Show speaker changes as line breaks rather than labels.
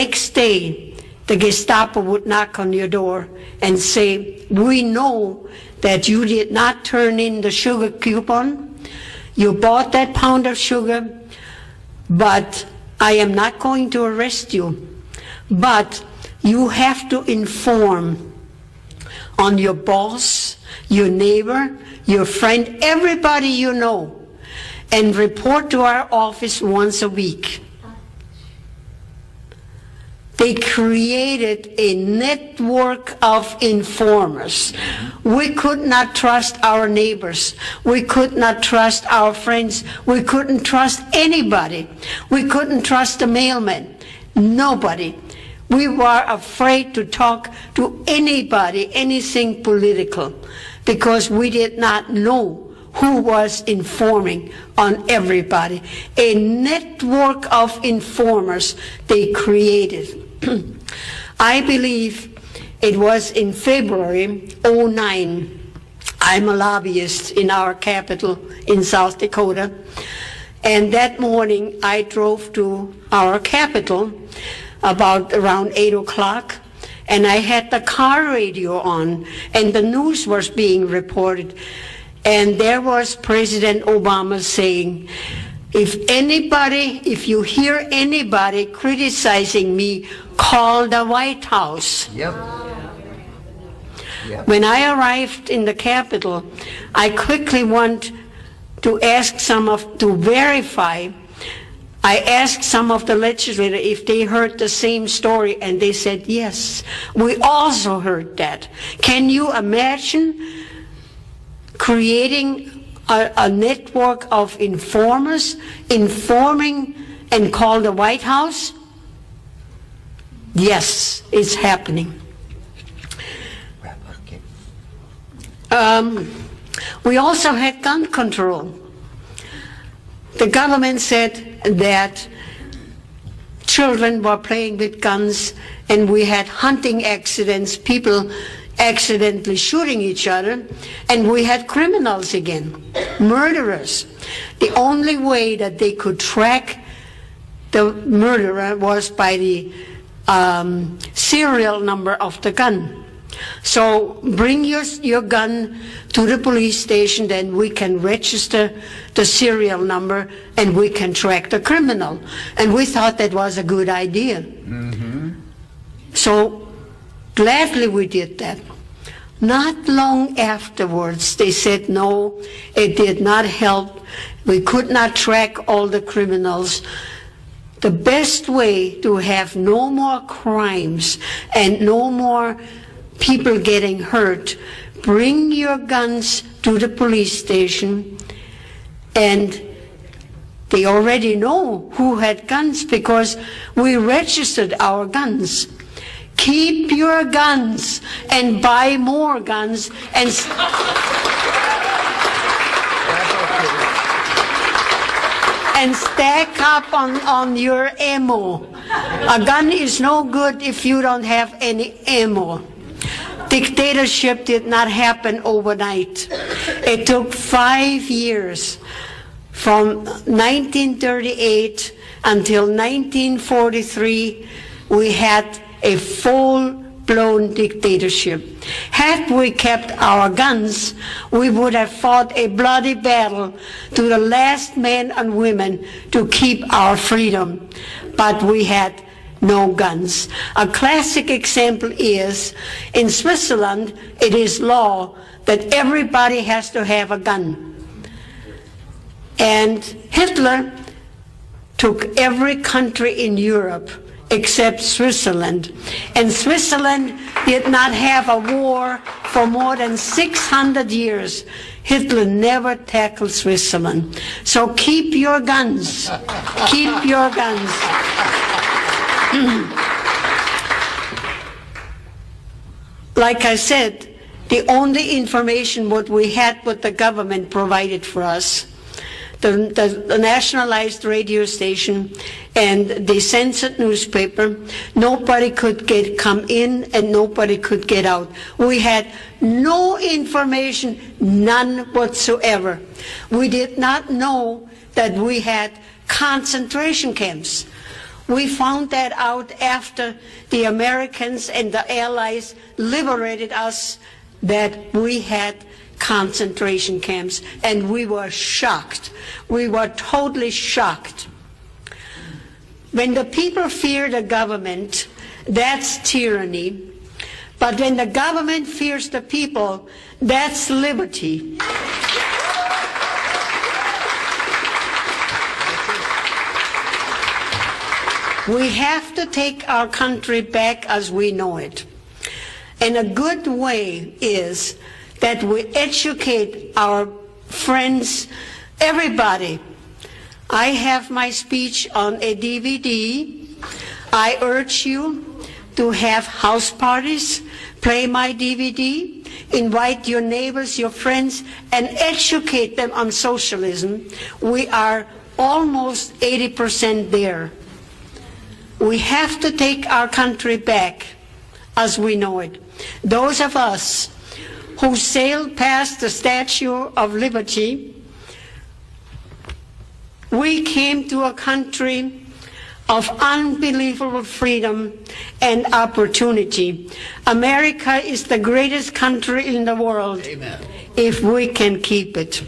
Next day, the Gestapo would knock on your door and say, we know that you did not turn in the sugar coupon. You bought that pound of sugar, but I am not going to arrest you. But you have to inform on your boss, your neighbor, your friend, everybody you know, and report to our office once a week. They created a network of informers. We could not trust our neighbors. We could not trust our friends. We couldn't trust anybody. We couldn't trust the mailman. Nobody. We were afraid to talk to anybody, anything political, because we did not know who was informing on everybody. A network of informers they created. I believe it was in February '09. I'm a lobbyist in our capital in South Dakota. And that morning I drove to our capital about around 8 o'clock, and I had the car radio on, and the news was being reported. And there was President Obama saying, if you hear anybody criticizing me, call the White House.
Yep. Yep.
When I arrived in the Capitol, I quickly went to ask to verify. I asked some of the legislators if they heard the same story, and they said, yes, we also heard that. Can you imagine creating a network of informers, informing and call the White House? Yes, it's happening. We also had gun control. The government said that children were playing with guns, and we had hunting accidents, people accidentally shooting each other, and we had criminals again, murderers. The only way that they could track the murderer was by the serial number of the gun. So bring your gun to the police station, then we can register the serial number and we can track the criminal. And we thought that was a good idea. Mm-hmm. So gladly we did that. Not long afterwards, they said no, it did not help. We could not track all the criminals. The best way to have no more crimes and no more people getting hurt, bring your guns to the police station, and they already know who had guns because we registered our guns. Keep your guns and buy more guns and stack up on your ammo. A gun is no good if you don't have any ammo. Dictatorship did not happen overnight. It took 5 years, from 1938 until 1943, we had a full-blown dictatorship. Had we kept our guns, we would have fought a bloody battle to the last man and women to keep our freedom. But we had no guns. A classic example is, in Switzerland, it is law that everybody has to have a gun. And Hitler took every country in Europe except Switzerland. And Switzerland did not have a war for more than 600 years. Hitler never tackled Switzerland. So keep your guns. Keep your guns. Like I said, the only information what we had, what the government provided for us, the nationalized radio station and the censored newspaper, nobody could come in and nobody could get out. We had no information, none whatsoever. We did not know that we had concentration camps. We found that out after the Americans and the Allies liberated us, that we had concentration camps, and we were shocked. We were totally shocked. When the people fear the government, that's tyranny. But when the government fears the people, that's liberty. We have to take our country back as we know it. And a good way is that we educate our friends, everybody. I have my speech on a DVD. I urge you to have house parties, play my DVD, invite your neighbors, your friends, and educate them on socialism. We are almost 80% there. We have to take our country back as we know it. Those of us who sailed past the Statue of Liberty, we came to a country of unbelievable freedom and opportunity. America is the greatest country in the world. Amen. If we can keep it.